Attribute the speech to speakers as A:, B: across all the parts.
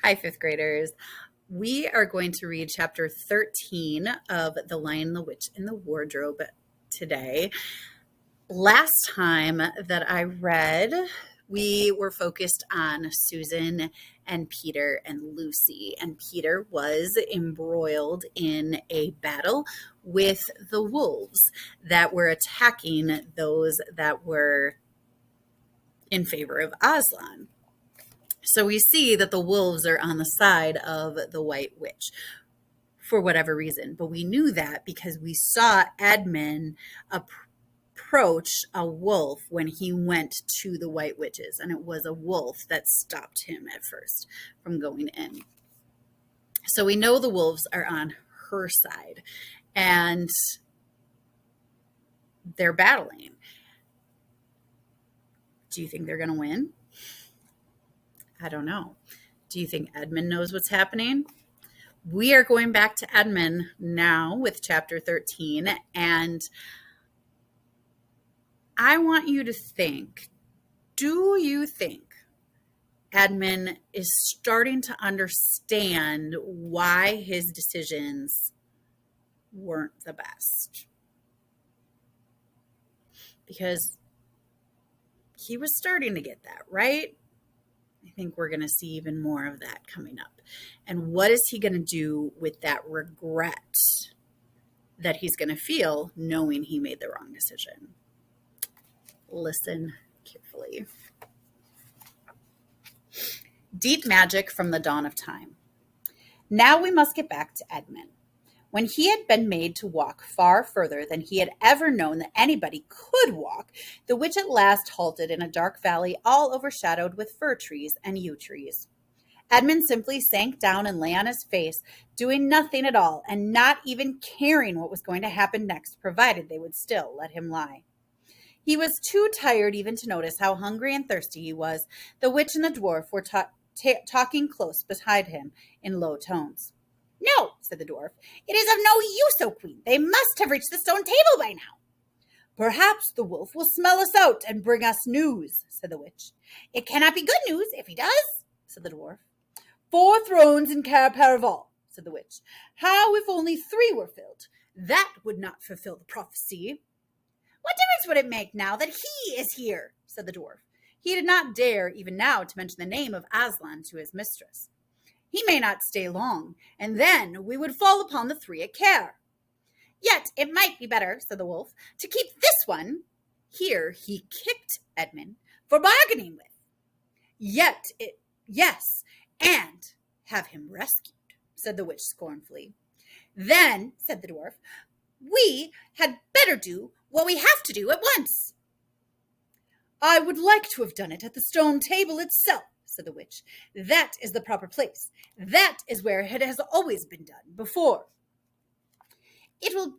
A: Hi, fifth graders. We are going to read chapter 13 of The Lion, the Witch, and the Wardrobe today. Last time that I read, we were focused on Susan and Peter and Lucy, and Peter was embroiled in a battle with the wolves that were attacking those that were in favor of Aslan. So we see that the wolves are on the side of the White Witch for whatever reason. But we knew that because we saw Edmund approach a wolf when he went to the White Witches. And it was a wolf that stopped him at first from going in. So we know the wolves are on her side. And they're battling. Do you think they're going to win? I don't know. Do you think Edmund knows what's happening? We are going back to Edmund now with chapter 13, and I want you to think, do you think Edmund is starting to understand why his decisions weren't the best? Because he was starting to get that, right? I think we're going to see even more of that coming up. And what is he going to do with that regret that he's going to feel knowing he made the wrong decision? Listen carefully. Deep magic from the dawn of time. Now we must get back to Edmund. When he had been made to walk far further than he had ever known that anybody could walk, the witch at last halted in a dark valley all overshadowed with fir trees and yew trees. Edmund simply sank down and lay on his face, doing nothing at all, and not even caring what was going to happen next, provided they would still let him lie. He was too tired even to notice how hungry and thirsty he was. The witch and the dwarf were talking close beside him in low tones. "No," said the dwarf. "It is of no use, O queen. They must have reached the stone table by now." "Perhaps the wolf will smell us out and bring us news," said the witch. "It cannot be good news if he does," said the dwarf. "4 thrones in Cair Paravel," said the witch. "How if only 3 were filled? That would not fulfill the prophecy." "What difference would it make now that he is here?" said the dwarf. He did not dare even now to mention the name of Aslan to his mistress. "He may not stay long, and then we would fall upon the 3 at Cair." "Yet it might be better," said the wolf, "to keep this one," here he kicked Edmund, "for bargaining with." Yes, and have him rescued," said the witch scornfully. "Then," said the dwarf, "we had better do what we have to do at once." "I would like to have done it at the stone table itself," said the witch. "That is the proper place. That is where it has always been done before." "It will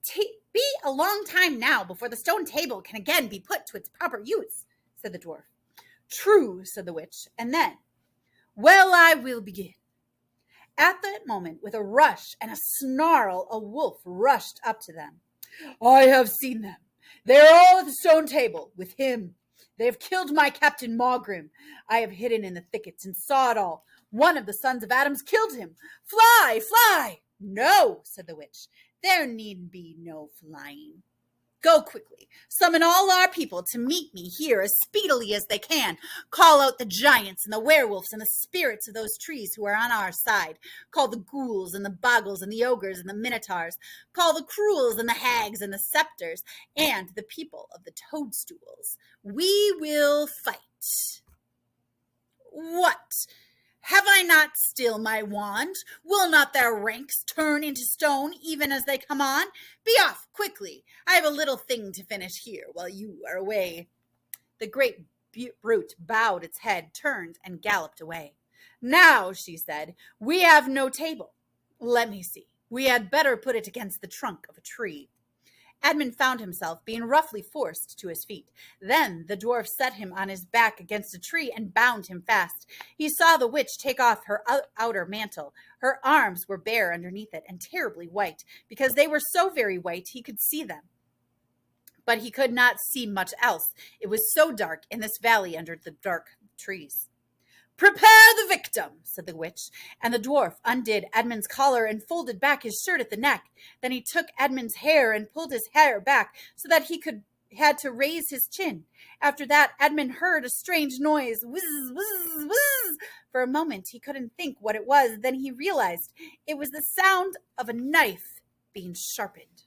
A: be a long time now before the stone table can again be put to its proper use," said the dwarf. "True," said the witch, and then, "Well, I will begin." At that moment, with a rush and a snarl, a wolf rushed up to them. "I have seen them. They are all at the stone table with him. They have killed my Captain Maugrim. I have hidden in the thickets and saw it all. One of the sons of Adam's killed him. Fly, fly!" "No," said the witch. "There need be no flying. Go quickly. Summon all our people to meet me here as speedily as they can. Call out the giants and the werewolves and the spirits of those trees who are on our side. Call the ghouls and the boggles and the ogres and the minotaurs. Call the cruels and the hags and the scepters and the people of the toadstools. We will fight." "What? Have I not still my wand? Will not their ranks turn into stone even as they come on? Be off quickly. I have a little thing to finish here while you are away." The great brute bowed its head, turned, and galloped away. "Now," she said, "we have no table. Let me see. We had better put it against the trunk of a tree." Edmund found himself being roughly forced to his feet. Then the dwarf set him on his back against a tree and bound him fast. He saw the witch take off her outer mantle. Her arms were bare underneath it and terribly white. Because they were so very white, he could see them. But he could not see much else. It was so dark in this valley under the dark trees. "Prepare the victim," said the witch, and the dwarf undid Edmund's collar and folded back his shirt at the neck. Then he took Edmund's hair and pulled his hair back so that he had to raise his chin. After that, Edmund heard a strange noise, whizz, whizz, whizz. For a moment, he couldn't think what it was. Then he realized it was the sound of a knife being sharpened.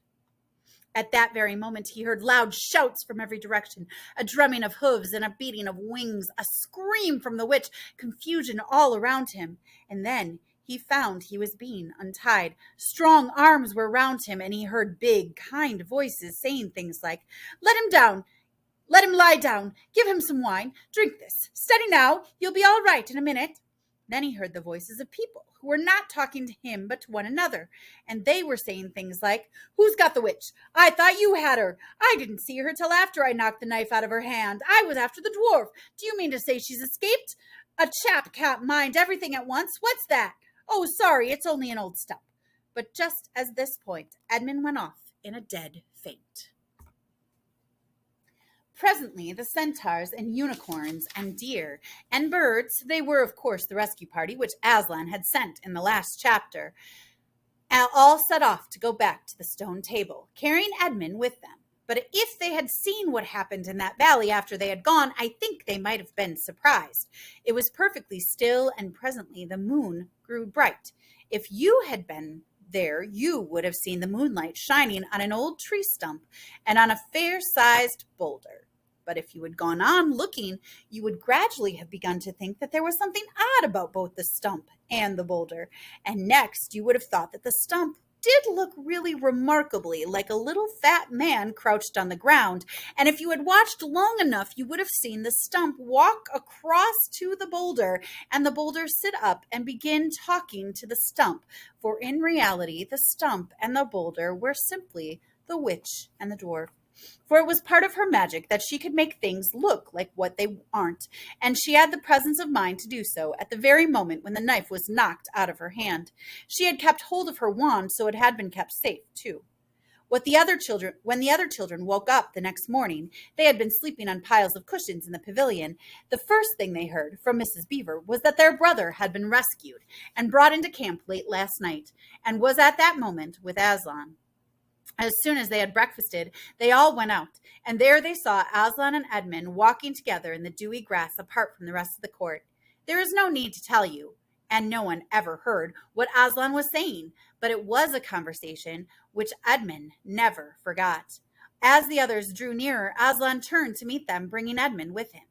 A: At that very moment, he heard loud shouts from every direction, a drumming of hooves and a beating of wings, a scream from the witch, confusion all around him. And then he found he was being untied. Strong arms were around him, and he heard big, kind voices saying things like, "Let him down. Let him lie down. Give him some wine. Drink this. Steady now. You'll be all right in a minute." Then he heard the voices of people who were not talking to him but to one another, and they were saying things like, "Who's got the witch? I thought you had her. I didn't see her till after I knocked the knife out of her hand. I was after the dwarf. Do you mean to say she's escaped? A chap can't mind everything at once. What's that? Oh, sorry, it's only an old stump." But just at this point, Edmund went off in a dead faint. Presently, the centaurs and unicorns and deer and birds, they were, of course, the rescue party which Aslan had sent in the last chapter, all set off to go back to the stone table, carrying Edmund with them. But if they had seen what happened in that valley after they had gone, I think they might have been surprised. It was perfectly still, and presently the moon grew bright. If you had been there, you would have seen the moonlight shining on an old tree stump and on a fair-sized boulder. But if you had gone on looking, you would gradually have begun to think that there was something odd about both the stump and the boulder. And next, you would have thought that the stump did look really remarkably like a little fat man crouched on the ground. And if you had watched long enough, you would have seen the stump walk across to the boulder and the boulder sit up and begin talking to the stump. For in reality, the stump and the boulder were simply the witch and the dwarf. For it was part of her magic that she could make things look like what they aren't, and she had the presence of mind to do so at the very moment when the knife was knocked out of her hand. She had kept hold of her wand, so it had been kept safe, too. When the other children woke up the next morning, they had been sleeping on piles of cushions in the pavilion. The first thing they heard from Mrs. Beaver was that their brother had been rescued and brought into camp late last night, and was at that moment with Aslan. As soon as they had breakfasted, they all went out, and there they saw Aslan and Edmund walking together in the dewy grass apart from the rest of the court. There is no need to tell you, and no one ever heard, what Aslan was saying, but it was a conversation which Edmund never forgot. As the others drew nearer, Aslan turned to meet them, bringing Edmund with him.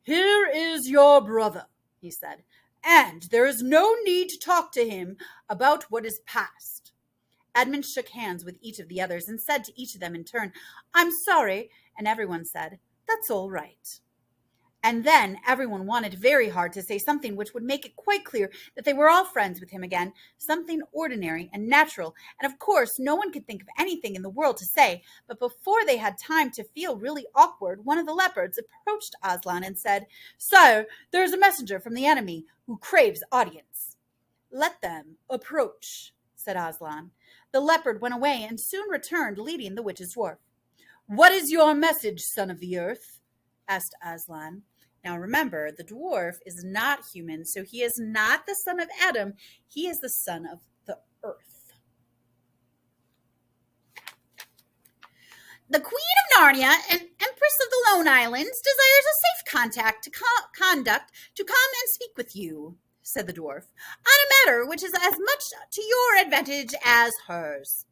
A: "Here is your brother," he said, "and there is no need to talk to him about what is past." Edmund shook hands with each of the others and said to each of them in turn, "I'm sorry," and everyone said, "That's all right." And then everyone wanted very hard to say something which would make it quite clear that they were all friends with him again, something ordinary and natural, and of course no one could think of anything in the world to say, but before they had time to feel really awkward, one of the leopards approached Aslan and said, "Sire, there is a messenger from the enemy who craves audience." "Let them approach," said Aslan. The leopard went away and soon returned, leading the witch's dwarf. "What is your message, son of the earth?" asked Aslan. Now remember, the dwarf is not human, so he is not the son of Adam. He is the son of the earth. "The Queen of Narnia and Empress of the Lone Islands desires a safe conduct to come and speak with you," said the dwarf, "on a matter which is as much to your advantage as hers."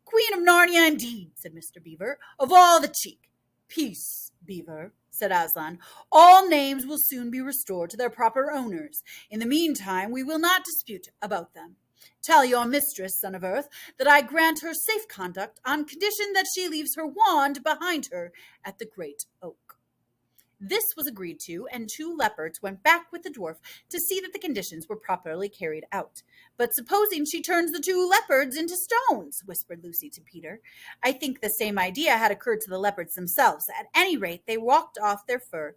A: "Queen of Narnia, indeed," said Mr. Beaver, "of all the cheek." "Peace, Beaver," said Aslan. "All names will soon be restored to their proper owners. In the meantime, we will not dispute about them. Tell your mistress, son of earth, that I grant her safe conduct on condition that she leaves her wand behind her at the great oak." This was agreed to, and 2 leopards went back with the dwarf to see that the conditions were properly carried out. "But supposing she turns the 2 leopards into stones," whispered Lucy to Peter. I think the same idea had occurred to the leopards themselves. At any rate, they walked off their fur.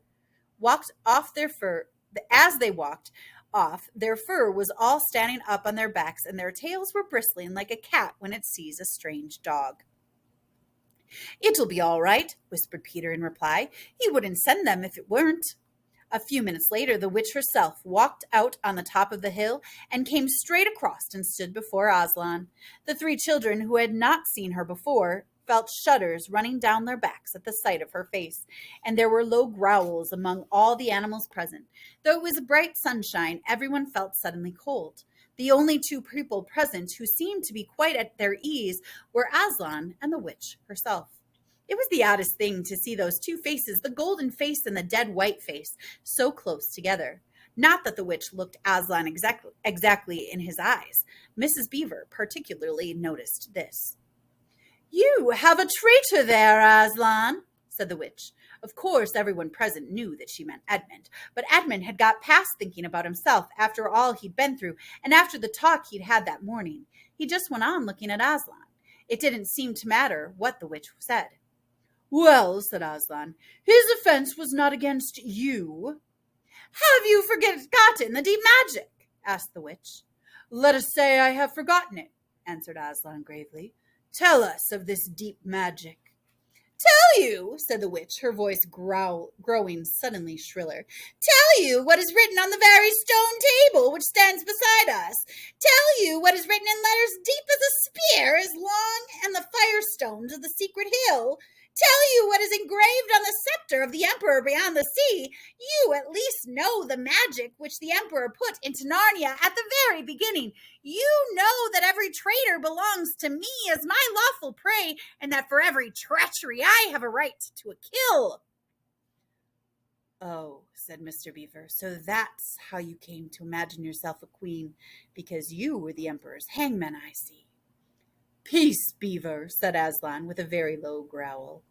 A: As they walked off, their fur was all standing up on their backs, and their tails were bristling like a cat when it sees a strange dog. "It'll be all right," whispered Peter in reply. "He wouldn't send them if it weren't." A few minutes later, the witch herself walked out on the top of the hill and came straight across and stood before Aslan. The three children, who had not seen her before, felt shudders running down their backs at the sight of her face, and there were low growls among all the animals present. Though it was bright sunshine, everyone felt suddenly cold. The only two people present who seemed to be quite at their ease were Aslan and the witch herself. It was the oddest thing to see those two faces, the golden face and the dead white face, so close together. Not that the witch looked Aslan exactly in his eyes. Mrs. Beaver particularly noticed this. "You have a traitor there, Aslan," said the witch. Of course, everyone present knew that she meant Edmund, but Edmund had got past thinking about himself after all he'd been through and after the talk he'd had that morning. He just went on looking at Aslan. It didn't seem to matter what the witch said. "Well," said Aslan, "his offense was not against you." "Have you forgotten the deep magic?" asked the witch. "Let us say I have forgotten it," answered Aslan gravely. "Tell us of this deep magic." "Tell you," said the witch, her voice growing suddenly shriller. "Tell you what is written on the very stone table which stands beside us. Tell you what is written in letters deep as a spear, as long as the firestones of the secret hill. Tell you what is engraved on the scepter of the emperor beyond the sea. You at least know the magic which the emperor put into Narnia at the very beginning. You know that every traitor belongs to me as my lawful prey, and that for every treachery I have a right to a kill." "Oh," said Mr. Beaver, "so that's how you came to imagine yourself a queen, because you were the emperor's hangman, I see." "Peace, Beaver," said Aslan with a very low growl.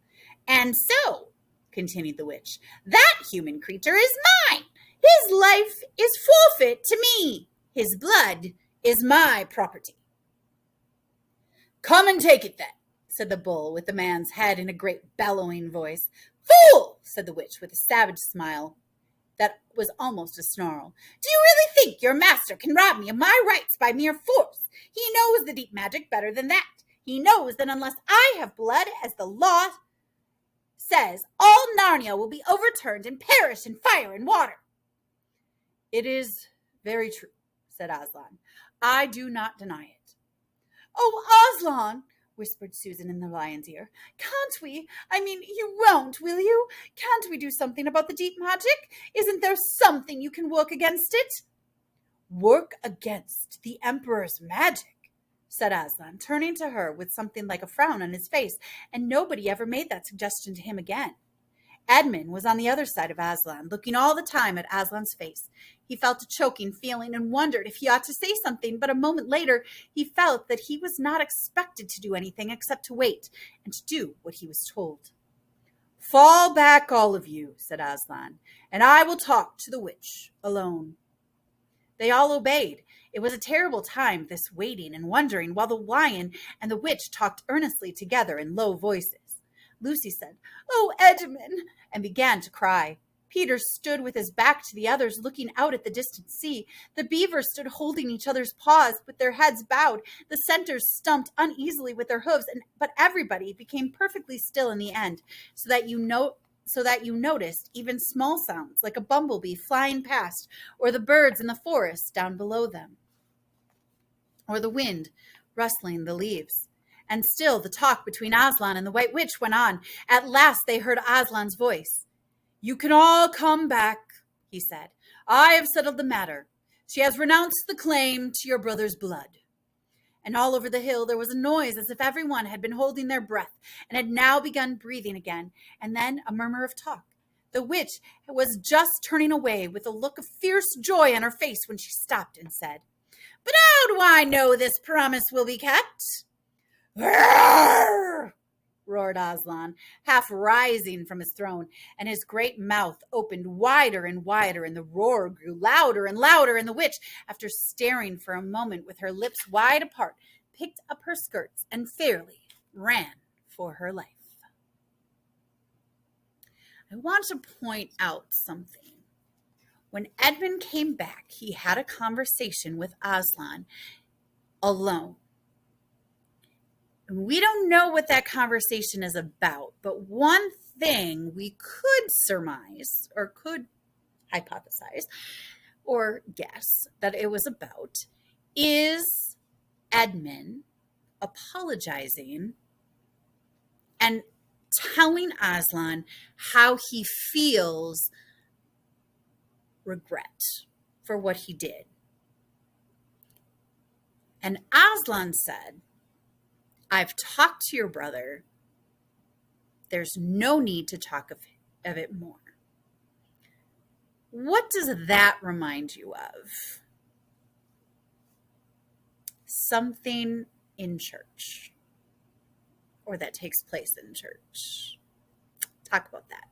A: "And so," continued the witch, "that human creature is mine. His life is forfeit to me. His blood is my property." "Come and take it then," said the bull with the man's head in a great bellowing voice. "Fool!" said the witch with a savage smile that was almost a snarl. "Do you really think your master can rob me of my rights by mere force? He knows the deep magic better than that. He knows that unless I have blood, as the law says, all Narnia will be overturned and perish in fire and water." "It is very true," said Aslan. "I do not deny it." "Oh, Aslan," whispered Susan in the lion's ear, "can't we? I mean, you won't, will you? Can't we do something about the deep magic? Isn't there something you can work against it?" "Work against the emperor's magic?" said Aslan, turning to her with something like a frown on his face, and nobody ever made that suggestion to him again. Edmund was on the other side of Aslan, looking all the time at Aslan's face. He felt a choking feeling and wondered if he ought to say something, but a moment later he felt that he was not expected to do anything except to wait and to do what he was told. "Fall back, all of you," said Aslan, "and I will talk to the witch alone." They all obeyed. It was a terrible time, this waiting and wondering, while the lion and the witch talked earnestly together in low voices. Lucy said, "Oh, Edmund," and began to cry. Peter stood with his back to the others, looking out at the distant sea. The beavers stood holding each other's paws with their heads bowed. The centaurs stumped uneasily with their hooves, but everybody became perfectly still in the end, so that you noticed even small sounds like a bumblebee flying past, or the birds in the forest down below them, or the wind rustling the leaves. And still the talk between Aslan and the White Witch went on. At last they heard Aslan's voice. "You can all come back," he said. "I have settled the matter. She has renounced the claim to your brother's blood." And all over the hill there was a noise as if everyone had been holding their breath and had now begun breathing again, and then a murmur of talk. The witch was just turning away with a look of fierce joy on her face when she stopped and said, "But how do I know this promise will be kept?" "Roar!" roared Aslan, half rising from his throne, and his great mouth opened wider and wider, and the roar grew louder and louder, and the witch, after staring for a moment with her lips wide apart, picked up her skirts and fairly ran for her life. I want to point out something. When Edmund came back, he had a conversation with Aslan alone. We don't know what that conversation is about, but one thing we could surmise or could hypothesize or guess that it was about is Edmund apologizing and telling Aslan how he feels regret for what he did. And Aslan said, I've talked to your brother. There's no need to talk of it more. What does that remind you of? Something in church, or that takes place in church. Talk about that.